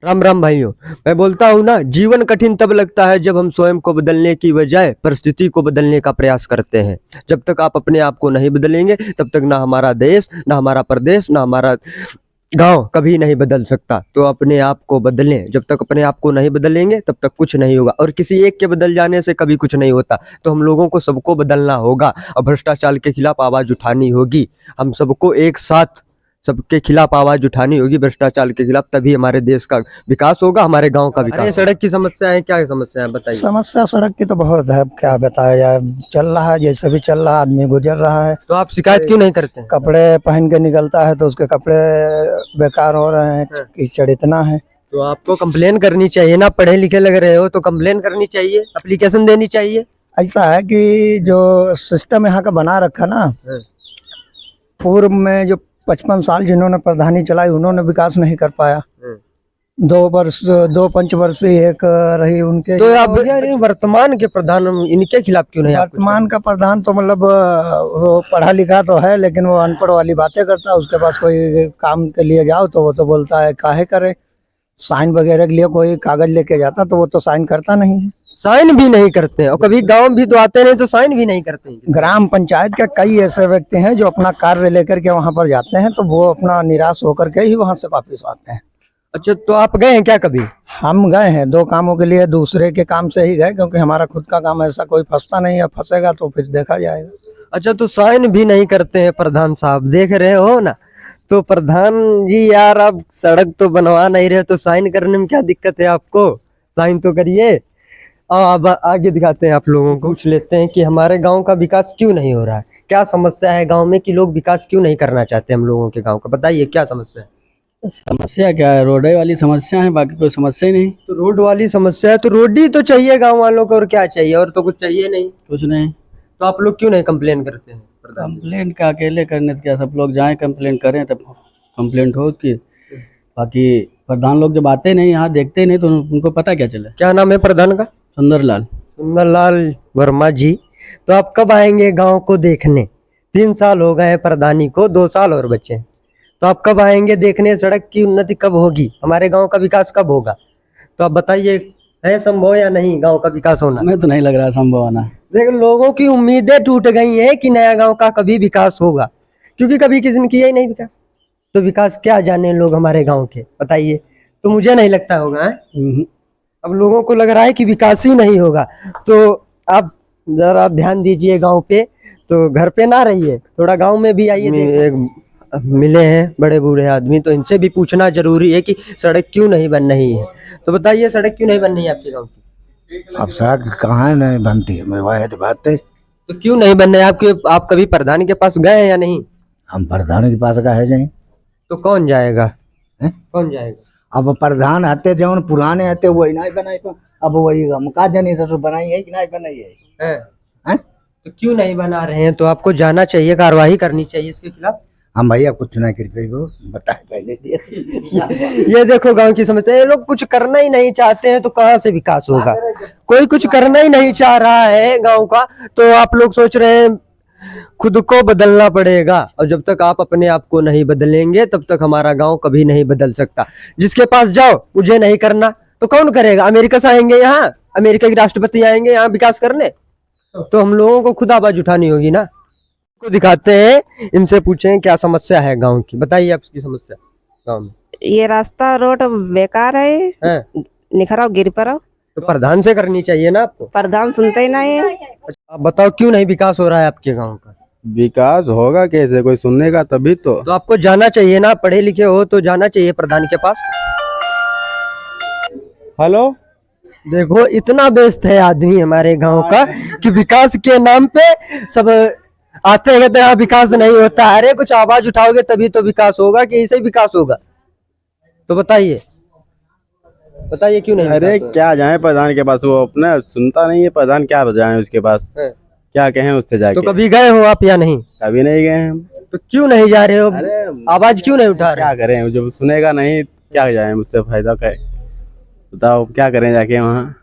राम राम भाइयों। मैं बोलता हूँ ना, जीवन कठिन तब लगता है जब हम स्वयं को बदलने की बजाय परिस्थिति को बदलने का प्रयास करते हैं। जब तक आप अपने आप को नहीं बदलेंगे तब तक ना हमारा देश, ना हमारा प्रदेश, ना हमारा गांव कभी नहीं बदल सकता। तो अपने आप को बदलें। जब तक अपने आप को नहीं बदलेंगे तब तक कुछ नहीं होगा, और किसी एक के बदल जाने से कभी कुछ नहीं होता। तो हम लोगों को सबको बदलना होगा और भ्रष्टाचार के खिलाफ आवाज उठानी होगी। हम सबको एक साथ सबके खिलाफ आवाज उठानी होगी, भ्रष्टाचार के खिलाफ। तभी हमारे देश का विकास होगा, हमारे गांव का विकास। अरे सड़क की समस्या है, क्या समस्या है बताइए। समस्या सड़क की तो बहुत है, अब क्या बताया जाए। चल रहा है जैसे भी चल रहा है, आदमी गुजर रहा है। तो आप शिकायत क्यों नहीं करते हैं? कपड़े पहन के निकलता है तो उसके कपड़े बेकार हो रहे हैं, कीचड़ इतना है। तो आपको कंप्लेन करनी चाहिए ना, पढ़े लिखे लग रहे हो तो कंप्लेन करनी चाहिए, एप्लीकेशन देनी चाहिए। ऐसा है कि जो सिस्टम यहाँ का बना रखा ना, पूर्व में जो 55 साल जिन्होंने प्रधानी चलाई उन्होंने विकास नहीं कर पाया। 2 पंचवर्षीय एक रही उनके। तो आप वर्तमान के प्रधान इनके खिलाफ क्यों नहीं? वर्तमान का प्रधान तो मतलब वो पढ़ा लिखा तो है, लेकिन वो अनपढ़ वाली बातें करता है। उसके पास कोई काम के लिए जाओ तो वो तो बोलता है काहे करे। साइन वगैरह के लिए कोई कागज लेके जाता तो वो तो साइन करता नहीं है। साइन भी नहीं करते हैं, और कभी गांव भी तो आते नहीं तो साइन भी नहीं करते हैं। ग्राम पंचायत के कई ऐसे व्यक्ति हैं जो अपना कार्य लेकर के वहां पर जाते हैं, तो वो अपना निराश होकर के ही वहां से वापस आते हैं। अच्छा, तो आप गए हैं क्या कभी? हम गए हैं 2 कामों के लिए, दूसरे के काम से ही गए, क्योंकि हमारा खुद का काम ऐसा कोई फंसता नहीं है। फंसेगा तो फिर देखा जाएगा। अच्छा, तो साइन भी नहीं करते हैं प्रधान साहब, देख रहे हो ना। तो प्रधान जी यार, आप सड़क तो बनवा नहीं रहे तो साइन करने में क्या दिक्कत है आपको? साइन तो करिए। अब आगे दिखाते हैं, आप लोगों को पूछ लेते हैं कि हमारे गांव का विकास क्यों नहीं हो रहा है। क्या समस्या है गांव में कि लोग विकास क्यों नहीं करना चाहते हम लोगों के गांव का? बताइए क्या समस्या है। समस्या क्या है? रोड वाली समस्या है, बाकी कोई समस्या ही नहीं। तो रोड वाली समस्या है तो रोड ही तो चाहिए गांव वालों को, और क्या चाहिए? और तो कुछ चाहिए नहीं। कुछ नहीं। तो आप लोग क्यों नहीं कंप्लेन करते हैं प्रधान? कंप्लेंट का अकेले करने से क्या, सब लोग जाएं कंप्लेंट करें तब कंप्लेंट हो उसकी। बाकी प्रधान लोग जब आते नहीं, यहाँ देखते नहीं, तो उनको पता क्या चले। क्या नाम है प्रधान का? सुंदरलाल। सुंदरलाल वर्मा जी। तो आप कब आएंगे गांव को देखने? 3 साल हो गए हैं प्रधानी को, 2 साल और बचे हैं। तो आप कब आएंगे देखने? सड़क की उन्नति कब होगी? हमारे गांव का विकास कब होगा? तो आप बताइए, है संभव या नहीं गांव का विकास होना? हमें तो नहीं लग रहा संभव होना। देखो, लोगों की उम्मीदें टूट गई हैं कि नया गांव का कभी विकास होगा, क्योंकि कभी किसी ने किया ही नहीं विकास। तो विकास क्या जाने लोग हमारे गांव के, बताइए। तो मुझे नहीं लगता होगा है? अब लोगों को लग रहा है कि विकास ही नहीं होगा। तो आप जरा ध्यान दीजिए गांव पे, तो घर पे ना रहिए, थोड़ा गांव में भी आइए। एक मिले हैं बड़े बूढ़े आदमी, तो इनसे भी पूछना जरूरी है कि सड़क क्यों नहीं बन रही है। तो बताइए, सड़क क्यों नहीं बन रही है आपके गाँव की? अब सड़क कहाँ नहीं बनती है, मैं वह बात है। तो क्यों नहीं बन रहे आपके? आप कभी प्रधान के पास गए हैं या नहीं? हम प्रधान के पास गए जाए तो कौन जाएगा? कौन जाएगा? अब प्रधान आते जो पुराने आते वही नहीं बनाई, अब वही हम का जानी सब बनाई है कि नहीं बनाई है। तो क्यों नहीं बना रहे हैं? तो आपको जाना चाहिए, कार्रवाई करनी चाहिए इसके खिलाफ। हम भैया कुछ नहीं कर पाए, वो बताए पहले ये देखो गांव की समस्या, ये लोग कुछ करना ही नहीं चाहते हैं तो कहाँ से विकास होगा? कोई कुछ करना ही नहीं चाह रहा है गांव का, तो आप लोग सोच रहे हैं खुद को बदलना पड़ेगा। और जब तक आप अपने आप को नहीं बदलेंगे तब तक हमारा गांव कभी नहीं बदल सकता। जिसके पास जाओ मुझे नहीं करना, तो कौन करेगा? अमेरिका से आएंगे यहाँ, अमेरिका के राष्ट्रपति आएंगे यहाँ विकास करने? तो हम लोगों को खुद आवाज उठानी होगी ना। को दिखाते हैं, इनसे पूछें क्या समस्या है गांव की। बताइए आपकी समस्या गांव में। ये रास्ता रोड बेकार है, निखराव गिर पड़ाव। तो प्रधान से करनी चाहिए ना आपको। प्रधान सुनते ही नहीं है। आप बताओ क्यों नहीं विकास हो रहा है आपके गांव का? विकास होगा कैसे, कोई सुनने का तभी तो आपको जाना चाहिए ना, पढ़े लिखे हो तो जाना चाहिए प्रधान के पास। हेलो, देखो इतना व्यस्त है आदमी हमारे गांव का कि विकास के नाम पे सब आते हैं, कहते हैं विकास नहीं होता। अरे कुछ आवाज उठाओगे तभी तो विकास होगा, कि ऐसे ही विकास होगा? तो बताइए क्यों नहीं? अरे क्या जाए प्रधान के पास, वो अपना सुनता नहीं है प्रधान, क्या जाए उसके पास, क्या कहें उससे जाके। तो कभी गए हो आप या नहीं? कभी नहीं गए हम। तो क्यों नहीं जा रहे हो? अरे आवाज क्यों नहीं उठा रहे? क्या करें, जब सुनेगा नहीं क्या जाए, उससे फायदा क्या है? बताओ क्या करें जाके वहाँ।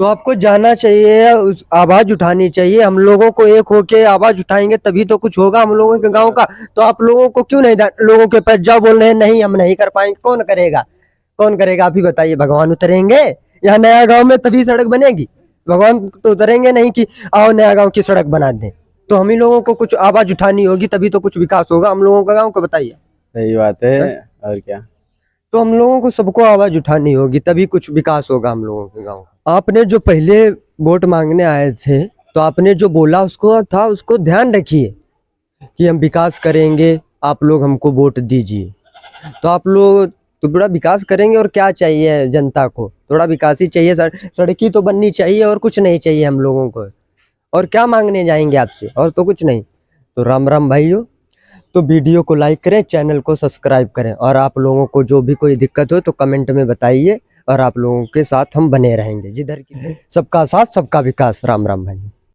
तो आपको जाना चाहिए, आवाज उठानी चाहिए। हम लोगों को एक होके आवाज उठाएंगे तभी तो कुछ होगा हम लोगों के गांव का। तो आप लोगों को क्यों नहीं, लोगों के पास जाओ बोल रहे हैं नहीं हम नहीं कर पाएंगे, कौन करेगा? कौन करेगा? आप ही बताइए। भगवान उतरेंगे यहाँ नया गांव में तभी सड़क बनेगी? भगवान तो उतरेंगे नहीं कि आओ नया गांव की सड़क बना दें। तो हम ही लोगों को कुछ आवाज उठानी होगी, तभी तो कुछ विकास होगा हम लोगों का गांव का। बताइए। सही बात है। और क्या? तो हम लोगों को सबको आवाज उठानी होगी, तभी कुछ विकास होगा हम लोगों के गांव का। आपने जो पहले वोट मांगने आए थे, तो आपने जो बोला उसको ध्यान रखिए कि हम विकास करेंगे, आप लोग हमको वोट दीजिए। तो आप लोग तो बड़ा विकास करेंगे। और क्या चाहिए जनता को? थोड़ा विकास ही चाहिए। सड़की तो बननी चाहिए, और कुछ नहीं चाहिए हम लोगों को। और क्या मांगने जाएंगे आपसे? और तो कुछ नहीं। तो राम राम भाइयों। तो वीडियो को लाइक करें, चैनल को सब्सक्राइब करें, और आप लोगों को जो भी कोई दिक्कत हो तो कमेंट में बताइए, और आप लोगों के साथ हम बने रहेंगे। जिधर की सबका साथ सबका विकास। राम राम भाई।